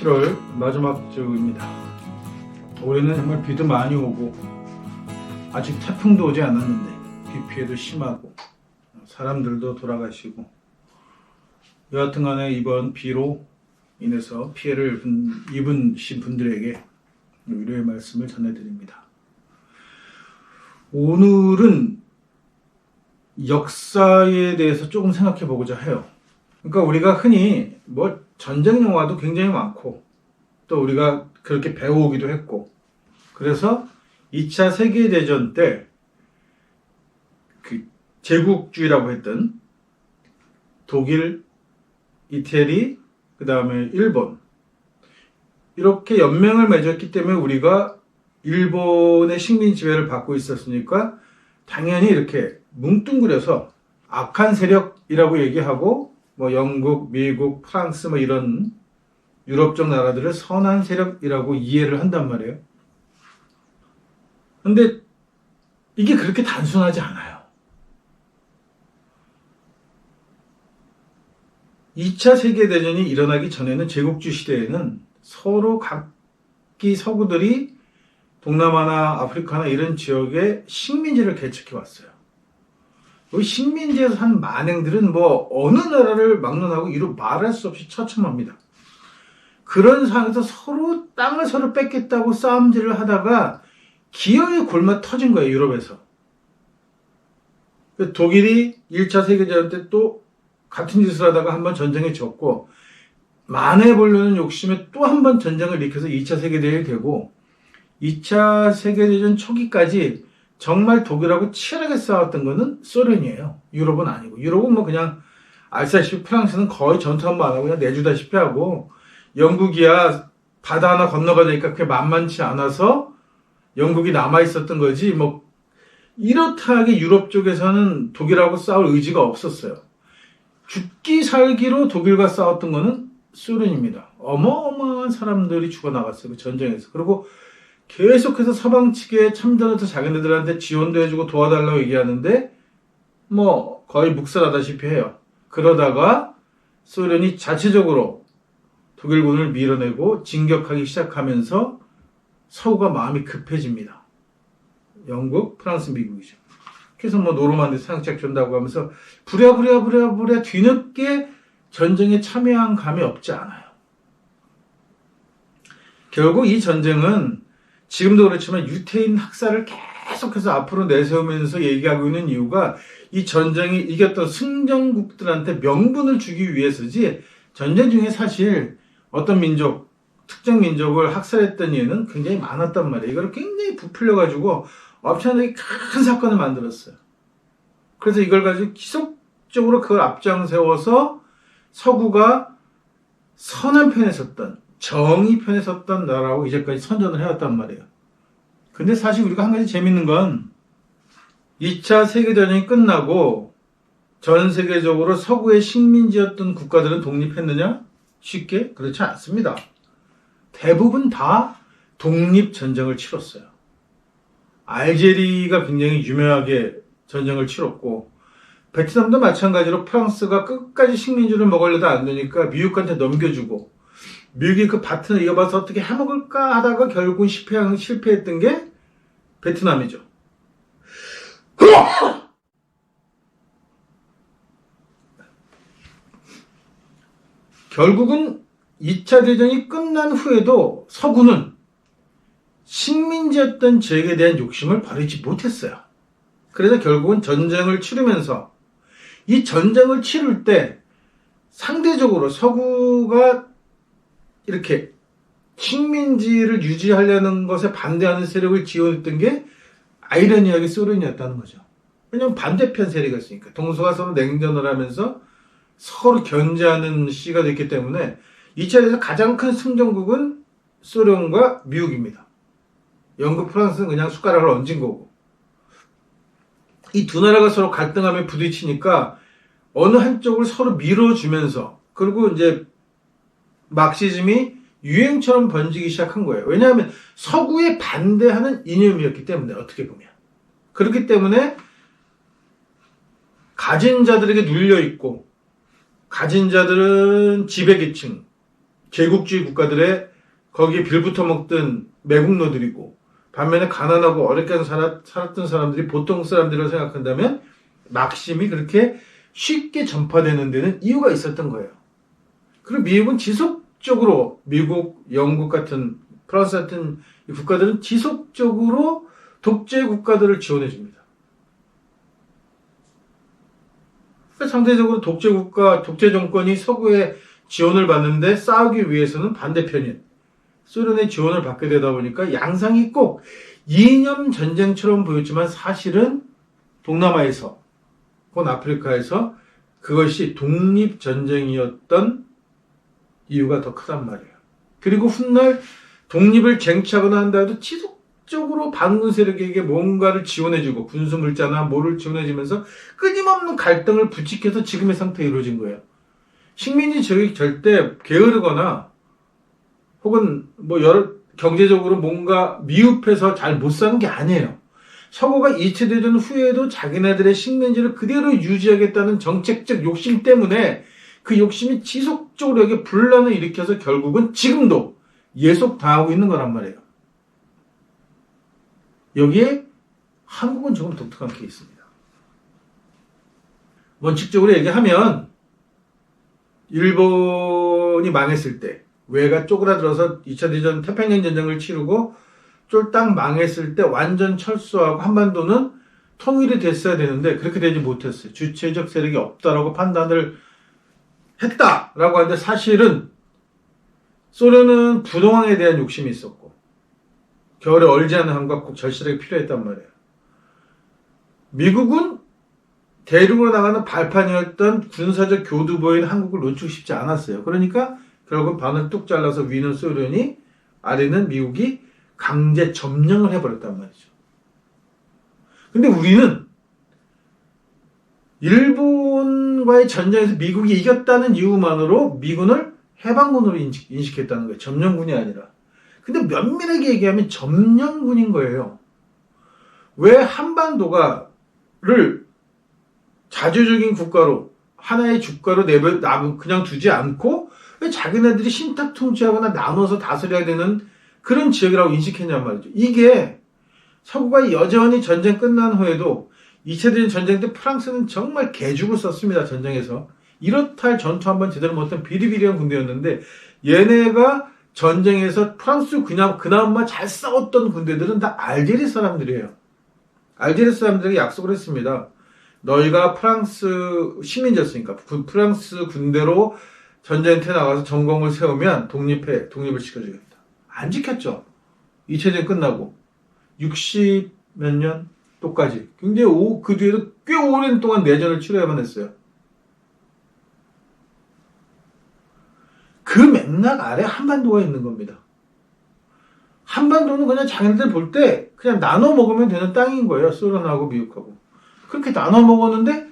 7월 마지막 주입니다. 올해는 정말 비도 많이 오고 아직 태풍도 오지 않았는데 비 피해도 심하고 사람들도 돌아가시고 여하튼간에 이번 비로 인해서 피해를 입으신 분들에게 위로의 말씀을 전해드립니다. 오늘은 역사에 대해서 조금 생각해 보고자 해요. 그러니까 우리가 흔히 뭐 전쟁 영화도 굉장히 많고 또 우리가 그렇게 배워오기도 했고 그래서 2차 세계대전 때 그 제국주의라고 했던 독일, 이태리, 그 다음에 일본 이렇게 연맹을 맺었기 때문에 우리가 일본의 식민 지배를 받고 있었으니까 당연히 이렇게 뭉뚱그려서 악한 세력이라고 얘기하고 뭐 영국, 미국, 프랑스 뭐 이런 유럽 쪽 나라들을 선한 세력이라고 이해를 한단 말이에요. 근데 이게 그렇게 단순하지 않아요. 2차 세계대전이 일어나기 전에는 제국주의 시대에는 서로 각기 서구들이 동남아나 아프리카나 이런 지역에 식민지를 개척해 왔어요. 이 식민지에서 한 만행들은 뭐 어느 나라를 막론하고 이루 말할 수 없이 처참합니다. 그런 상황에서 서로 땅을 서로 뺏겠다고 싸움질을 하다가 기어이 골마 터진 거예요, 유럽에서. 독일이 1차 세계대전 때 또 같은 짓을 하다가 한번 전쟁에 졌고 만회해보려는 욕심에 또 한 번 전쟁을 일으켜서 2차 세계대전이 되고 2차 세계대전 초기까지 정말 독일하고 치열하게 싸웠던 거는 소련이에요. 유럽은 아니고. 유럽은 뭐 그냥 알다시피 프랑스는 거의 전투 한 번 안 하고 그냥 내주다시피 하고 영국이야 바다 하나 건너가니까 그게 만만치 않아서 영국이 남아있었던 거지 뭐 이렇다하게 유럽 쪽에서는 독일하고 싸울 의지가 없었어요. 죽기 살기로 독일과 싸웠던 거는 소련입니다. 어마어마한 사람들이 죽어나갔어요. 그 전쟁에서. 그리고 계속해서 서방 측에 참전해서 자기네들한테 지원도 해주고 도와달라고 얘기하는데 뭐 거의 묵살하다시피 해요. 그러다가 소련이 자체적으로 독일군을 밀어내고 진격하기 시작하면서 서구가 마음이 급해집니다. 영국, 프랑스, 미국이죠. 그래서 뭐 노르만디 상륙작전다고 하면서 부랴부랴 뒤늦게 전쟁에 참여한 감이 없지 않아요. 결국 이 전쟁은 지금도 그렇지만 유태인 학살을 계속해서 앞으로 내세우면서 얘기하고 있는 이유가 이 전쟁이 이겼던 승전국들한테 명분을 주기 위해서지 전쟁 중에 사실 어떤 민족, 특정 민족을 학살했던 예는 굉장히 많았단 말이에요. 이걸 굉장히 부풀려가지고 엄청나게 큰 사건을 만들었어요. 그래서 이걸 가지고 기속적으로 그걸 앞장세워서 서구가 선한 편에 섰던 정의 편에 섰던 나라라고 이제까지 선전을 해왔단 말이에요. 근데 사실 우리가 한 가지 재밌는 건 2차 세계대전이 끝나고 전 세계적으로 서구의 식민지였던 국가들은 독립했느냐? 쉽게? 그렇지 않습니다. 대부분 다 독립전쟁을 치렀어요. 알제리가 굉장히 유명하게 전쟁을 치렀고 베트남도 마찬가지로 프랑스가 끝까지 식민지를 먹으려다 안 되니까 미국한테 넘겨주고 미국이 그 바튼을 이어봐서 어떻게 해먹을까 하다가 결국은 실패했던 게 베트남이죠. 결국은 2차 대전이 끝난 후에도 서구는 식민지였던 지역에 대한 욕심을 버리지 못했어요. 그래서 결국은 전쟁을 치르면서 이 전쟁을 치를 때 상대적으로 서구가 이렇게 식민지를 유지하려는 것에 반대하는 세력을 지원했던 게 아이러니하게 소련이었다는 거죠. 왜냐하면 반대편 세력이 있으니까 동서가 서로 냉전을 하면서 서로 견제하는 시기가 됐기 때문에 2차 대전 가장 큰 승전국은 소련과 미국입니다. 영국, 프랑스는 그냥 숟가락을 얹은 거고 이 두 나라가 서로 갈등하며 부딪히니까 어느 한쪽을 서로 밀어주면서 그리고 이제 막시즘이 유행처럼 번지기 시작한 거예요. 왜냐하면 서구에 반대하는 이념이었기 때문에 어떻게 보면 그렇기 때문에 가진 자들에게 눌려있고 가진 자들은 지배계층 제국주의 국가들의 거기에 빌붙어 먹던 매국노들이고, 반면에 가난하고 어렵게 살았던 사람들이 보통 사람들이라고 생각한다면 막심이 그렇게 쉽게 전파되는 데는 이유가 있었던 거예요. 그리고 미국은 지속적으로, 미국, 영국 같은, 프랑스 같은 국가들은 지속적으로 독재 국가들을 지원해 줍니다. 상대적으로 독재 국가, 독재 정권이 서구의 지원을 받는데 싸우기 위해서는 반대편인 소련의 지원을 받게 되다 보니까 양상이 꼭 이념 전쟁처럼 보였지만 사실은 동남아에서, 혹은 아프리카에서 그것이 독립전쟁이었던 이유가 더 크단 말이에요. 그리고 훗날 독립을 쟁취하거나 한다 해도 지속적으로 반군 세력에게 뭔가를 지원해주고 군수물자나 뭐를 지원해주면서 끊임없는 갈등을 부추겨서 지금의 상태가 이루어진 거예요. 식민지 적이 절대 게으르거나 혹은 뭐 여러 경제적으로 뭔가 미흡해서 잘 못 사는 게 아니에요. 서구가 2차 대전 후에도 자기네들의 식민지를 그대로 유지하겠다는 정책적 욕심 때문에 그 욕심이 지속적으로 여기 분란을 일으켜서 결국은 지금도 예속당하고 있는 거란 말이에요. 여기에 한국은 조금 독특한 케이스입니다. 원칙적으로 얘기하면 일본이 망했을 때, 외가 쪼그라들어서 2차 대전 태평양 전쟁을 치르고 쫄딱 망했을 때 완전 철수하고 한반도는 통일이 됐어야 되는데 그렇게 되지 못했어요. 주체적 세력이 없다라고 판단을 했다라고 하는데 사실은 소련은 부동항에 대한 욕심이 있었고 겨울에 얼지 않은 함과 꼭 절실하게 필요했단 말이에요. 미국은 대륙으로 나가는 발판이었던 군사적 교두보인 한국을 놓치고 싶지 않았어요. 그러니까 결국 반을 뚝 잘라서 위는 소련이, 아래는 미국이 강제 점령을 해버렸단 말이죠. 근데 우리는 일본과의 전쟁에서 미국이 이겼다는 이유만으로 미군을 해방군으로 인식했다는 거예요. 점령군이 아니라. 근데 면밀하게 얘기하면 점령군인 거예요. 왜 한반도가를 자주적인 국가로, 하나의 주가로 그냥 두지 않고 왜 자기네들이 신탁 통치하거나 나눠서 다스려야 되는 그런 지역이라고 인식했냔 말이죠. 이게 서구가 여전히 전쟁 끝난 후에도 2차 대전 전쟁 때 프랑스는 정말 개죽을 썼습니다. 전쟁에서. 이렇다 할 전투 한번 제대로 못한 비리비리한 군대였는데 얘네가 전쟁에서 프랑스 그나마 잘 싸웠던 군대들은 다 알제리 사람들이에요. 알제리 사람들에게 약속을 했습니다. 너희가 프랑스 시민이었으니까 프랑스 군대로 전쟁터에 나가서 전공을 세우면 독립을 시켜주겠다. 안 지켰죠. 2차 대전 끝나고 60 몇 년 또까지 굉장히 그 뒤에도 꽤 오랜 동안 내전을 치러야만 했어요. 그 맥락 아래 한반도가 있는 겁니다. 한반도는 그냥 자기네들 볼 때 그냥 나눠 먹으면 되는 땅인 거예요. 소련하고 미국하고. 그렇게 나눠 먹었는데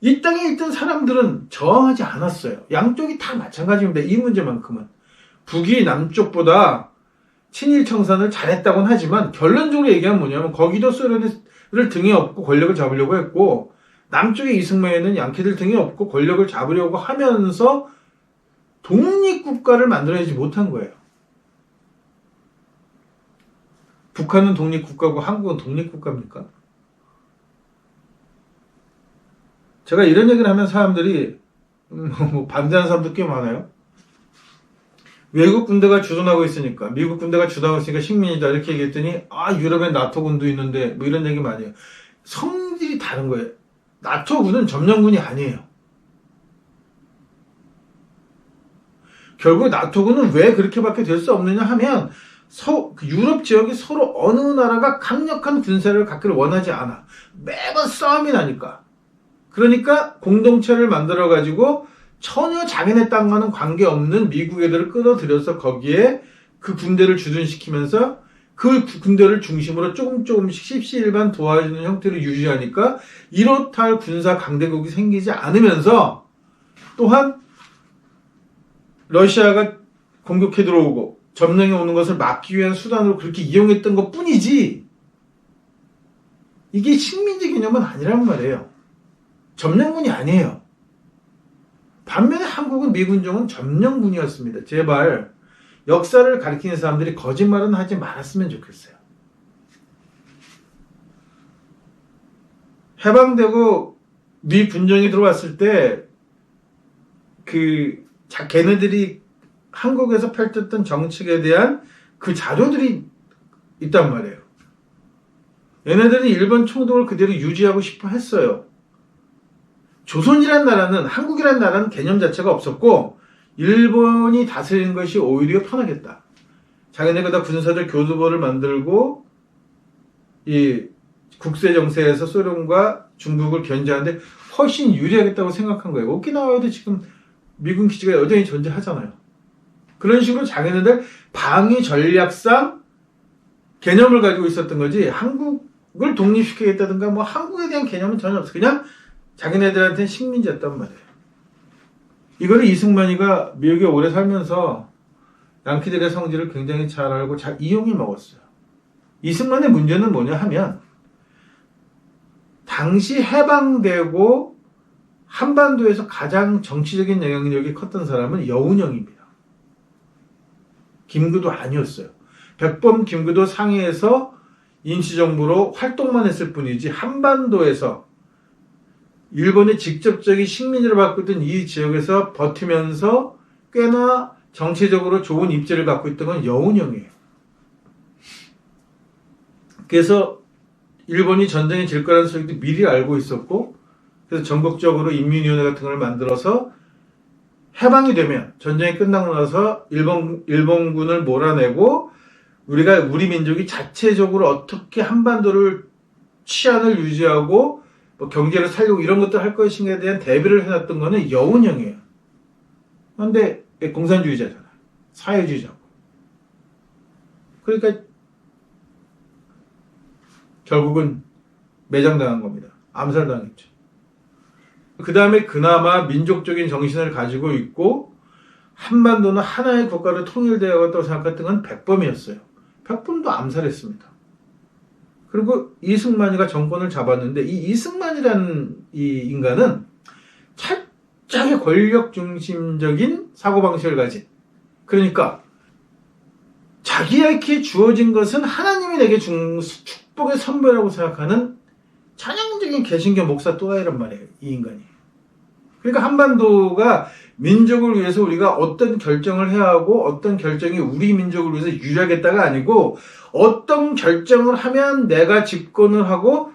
이 땅에 있던 사람들은 저항하지 않았어요. 양쪽이 다 마찬가지입니다. 이 문제만큼은. 북이 남쪽보다 친일 청산을 잘했다고는 하지만 결론적으로 얘기하면 뭐냐면 거기도 소련을 등에 업고 권력을 잡으려고 했고 남쪽의 이승만에는 양키들 등에 업고 권력을 잡으려고 하면서 독립국가를 만들어내지 못한 거예요. 북한은 독립국가고 한국은 독립국가입니까? 제가 이런 얘기를 하면 사람들이 반대하는 사람도 꽤 많아요. 외국 군대가 주둔하고 있으니까, 미국 군대가 주둔하고 있으니까 식민이다 이렇게 얘기했더니 유럽엔 나토군도 있는데 뭐 이런 얘기 많이 해요. 성질이 다른 거예요. 나토군은 점령군이 아니에요. 결국 나토군은 왜 그렇게밖에 될 수 없느냐 하면 유럽 지역이 서로 어느 나라가 강력한 군사를 갖기를 원하지 않아. 매번 싸움이 나니까. 그러니까 공동체를 만들어가지고 전혀 자기네 땅과는 관계없는 미국 애들을 끌어들여서 거기에 그 군대를 주둔시키면서 그 군대를 중심으로 조금씩 십시일반 도와주는 형태로 유지하니까 이렇다 할 군사 강대국이 생기지 않으면서 또한 러시아가 공격해 들어오고 점령해 오는 것을 막기 위한 수단으로 그렇게 이용했던 것 뿐이지 이게 식민지 개념은 아니란 말이에요. 점령군이 아니에요. 반면에 한국은 미군정은 점령군이었습니다. 제발 역사를 가리키는 사람들이 거짓말은 하지 말았으면 좋겠어요. 해방되고 미 군정이 들어왔을 때 걔네들이 한국에서 펼쳤던 정책에 대한 그 자료들이 있단 말이에요. 얘네들은 일본 총독을 그대로 유지하고 싶어 했어요. 조선이란 나라는, 한국이란 나라는 개념 자체가 없었고 일본이 다스리는 것이 오히려 편하겠다. 자기네가 군사적 교두보를 만들고 이 국세 정세에서 소련과 중국을 견제하는데 훨씬 유리하겠다고 생각한 거예요. 오키나와에도 지금 미군 기지가 여전히 존재하잖아요. 그런 식으로 자기네들 방위 전략상 개념을 가지고 있었던 거지 한국을 독립시키겠다든가 뭐 한국에 대한 개념은 전혀 없어. 그냥 자기네들한테는 식민지였단 말이에요. 이거를 이승만이가 미국에 오래 살면서 양키들의 성질을 굉장히 잘 알고 잘 이용해 먹었어요. 이승만의 문제는 뭐냐 하면 당시 해방되고 한반도에서 가장 정치적인 영향력이 컸던 사람은 여운형입니다. 김구도 아니었어요. 백범 김구도 상해에서 임시정부로 활동만 했을 뿐이지 한반도에서 일본의 직접적인 식민지를 받고 있던 이 지역에서 버티면서 꽤나 정치적으로 좋은 입지를 갖고 있던 건 여운형이에요. 그래서 일본이 전쟁에 질 거라는 소리도 미리 알고 있었고, 그래서 전국적으로 인민위원회 같은 걸 만들어서 해방이 되면 전쟁이 끝나고 나서 일본군을 몰아내고 우리 민족이 자체적으로 어떻게 한반도를 치안을 유지하고 뭐 경제를 살리고 이런 것들 할 것인가에 대한 대비를 해놨던 거는 여운형이에요. 그런데 공산주의자잖아요. 사회주의자고. 그러니까 결국은 매장당한 겁니다. 암살당했죠. 그 다음에 그나마 민족적인 정신을 가지고 있고 한반도는 하나의 국가로 통일되어야겠다고 생각했던 건 백범이었어요. 백범도 암살했습니다. 그리고 이승만이가 정권을 잡았는데 이 이승만이라는 이 인간은 철저하게 권력 중심적인 사고방식을 가진, 그러니까 자기에게 주어진 것은 하나님이 내게 준 축복의 선배라고 생각하는 전형적인 개신교 목사 또라이란 말이에요. 이 인간이. 그러니까 한반도가 민족을 위해서 우리가 어떤 결정을 해야 하고 어떤 결정이 우리 민족을 위해서 유리하겠다가 아니고 어떤 결정을 하면 내가 집권을 하고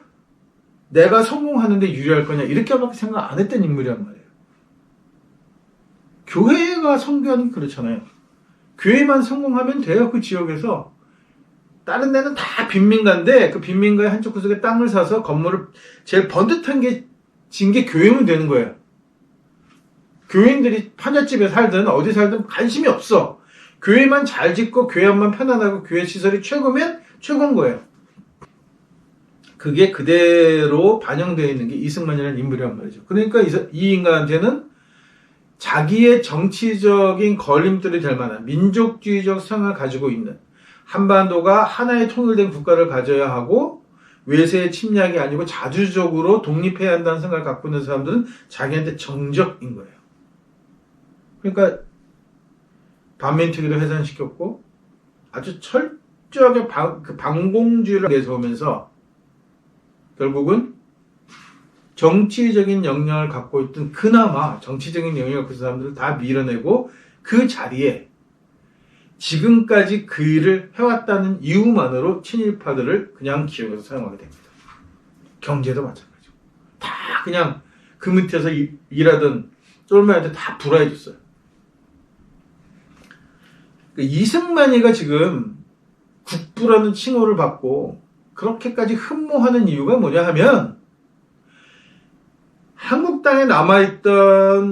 내가 성공하는데 유리할 거냐 이렇게밖에 생각 안 했던 인물이란 말이에요. 교회가 선교하는 게 그렇잖아요. 교회만 성공하면 돼요. 그 지역에서. 다른 데는 다 빈민가인데 그 빈민가의 한쪽 구석에 땅을 사서 건물을 제일 번듯한 게 진 게 교회면 되는 거예요. 교인들이 판잣집에 살든 어디 살든 관심이 없어. 교회만 잘 짓고 교회만 편안하고 교회 시설이 최고면 최고인 거예요. 그게 그대로 반영되어 있는 게 이승만이라는 인물이란 말이죠. 그러니까 이 인간한테는 자기의 정치적인 걸림돌이 될 만한 민족주의적 성향을 가지고 있는, 한반도가 하나의 통일된 국가를 가져야 하고 외세의 침략이 아니고 자주적으로 독립해야 한다는 생각을 갖고 있는 사람들은 자기한테 정적인 거예요. 그러니까 반민특위도 해산시켰고 아주 철저하게 반공주의를 내세우면서 결국은 정치적인 역량을 갖고 있던, 그나마 정치적인 역량을 갖고 있는 사람들을 다 밀어내고 그 자리에 지금까지 그 일을 해왔다는 이유만으로 친일파들을 그냥 기억해서 사용하게 됩니다. 경제도 마찬가지고. 다 그냥 그 밑에서 일하던 쫄매한테 다 불화해줬어요. 이승만이가 지금 국부라는 칭호를 받고 그렇게까지 흠모하는 이유가 뭐냐 하면 한국 땅에 남아있던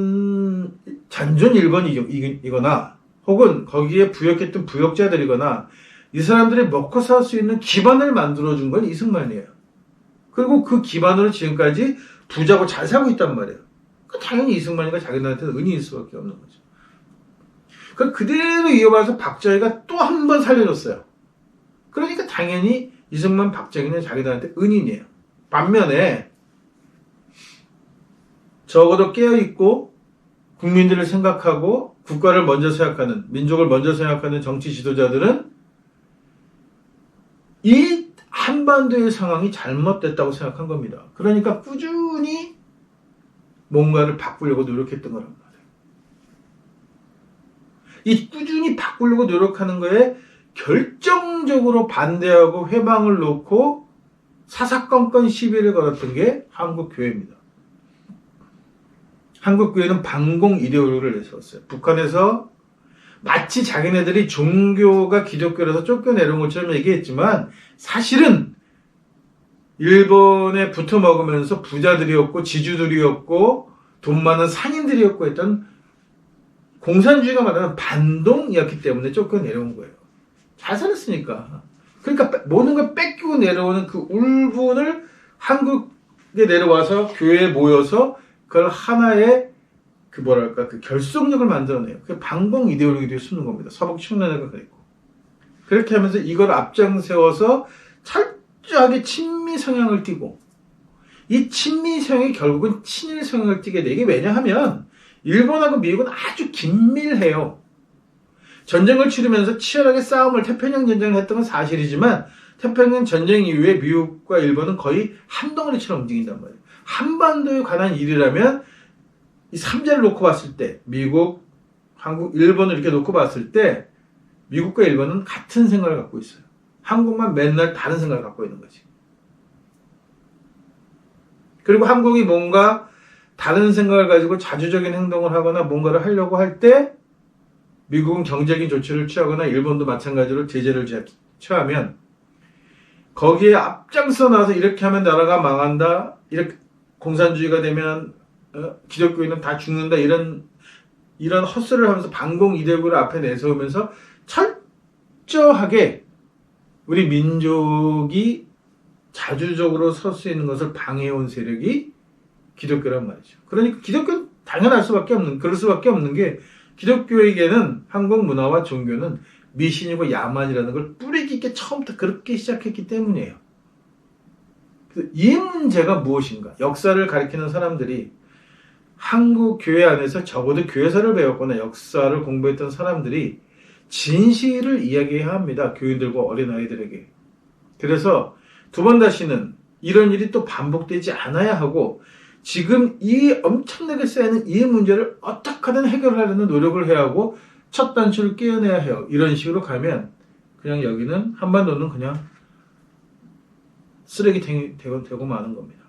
잔존 일본이거나 혹은 거기에 부역했던 부역자들이거나 이 사람들이 먹고 살 수 있는 기반을 만들어준 건 이승만이에요. 그리고 그 기반으로 지금까지 부자고 잘 살고 있단 말이에요. 당연히 이승만이가 자기들한테는 은인일 수밖에 없는 거죠. 그대로 이어가서 박정희가 또 한 번 살려줬어요. 그러니까 당연히 이승만, 박정희는 자기들한테 은인이에요. 반면에 적어도 깨어있고 국민들을 생각하고 국가를 먼저 생각하는, 민족을 먼저 생각하는 정치 지도자들은 이 한반도의 상황이 잘못됐다고 생각한 겁니다. 그러니까 꾸준히 뭔가를 바꾸려고 노력했던 거란 말이에요. 이 꾸준히 바꾸려고 노력하는 거에 결정적으로 반대하고 회방을 놓고 사사건건 시비를 걸었던 게 한국교회입니다. 한국교회는 반공 이데올로기를 내세웠어요. 북한에서 마치 자기네들이 종교가 기독교라서 쫓겨내려온 것처럼 얘기했지만 사실은 일본에 붙어먹으면서 부자들이었고 지주들이었고 돈 많은 상인들이었고 했던 공산주의가 말하는 반동이었기 때문에 쫓겨내려온 거예요. 잘 살았으니까. 그러니까 모든 걸 뺏기고 내려오는 그 울분을 한국에 내려와서 교회에 모여서 그걸 하나의 그 결속력을 만들어내요. 그 반공 이데올로기를 쓰는 겁니다. 서북 청년회가 그랬고. 그렇게 하면서 이걸 앞장 세워서 철저하게 친미 성향을 띠고, 이 친미 성향이 결국은 친일 성향을 띠게 돼. 이게 왜냐하면 일본하고 미국은 아주 긴밀해요. 전쟁을 치르면서 치열하게 싸움을 태평양 전쟁을 했던 건 사실이지만 태평양 전쟁 이후에 미국과 일본은 거의 한 덩어리처럼 움직인단 말이에요. 한반도에 관한 일이라면 이 3자를 놓고 봤을 때 미국, 한국, 일본을 이렇게 놓고 봤을 때 미국과 일본은 같은 생각을 갖고 있어요. 한국만 맨날 다른 생각을 갖고 있는 거지. 그리고 한국이 뭔가 다른 생각을 가지고 자주적인 행동을 하거나 뭔가를 하려고 할 때 미국은 경제적인 조치를 취하거나 일본도 마찬가지로 제재를 취하면 거기에 앞장서 나서 이렇게 하면 나라가 망한다, 이렇게 공산주의가 되면 기독교인은 다 죽는다, 이런 헛소리를 하면서 반공 이데올로기를 앞에 내세우면서 철저하게 우리 민족이 자주적으로 설 수 있는 것을 방해해온 세력이 기독교란 말이죠. 그러니까 기독교는 당연할 수밖에 없는, 그럴 수밖에 없는 게 기독교에게는 한국 문화와 종교는 미신이고 야만이라는 걸 뿌리 깊게 처음부터 그렇게 시작했기 때문이에요. 이 문제가 무엇인가? 역사를 가리키는 사람들이 한국 교회 안에서 적어도 교회사를 배웠거나 역사를 공부했던 사람들이 진실을 이야기해야 합니다. 교인들과 어린아이들에게. 그래서 두 번 다시는 이런 일이 또 반복되지 않아야 하고 지금 이 엄청나게 쌓이는 이 문제를 어떻게든 해결하려는 노력을 해야 하고 첫 단추를 깨어내야 해요. 이런 식으로 가면 그냥 여기는 한반도는 그냥 쓰레기통이 되고 마는 겁니다.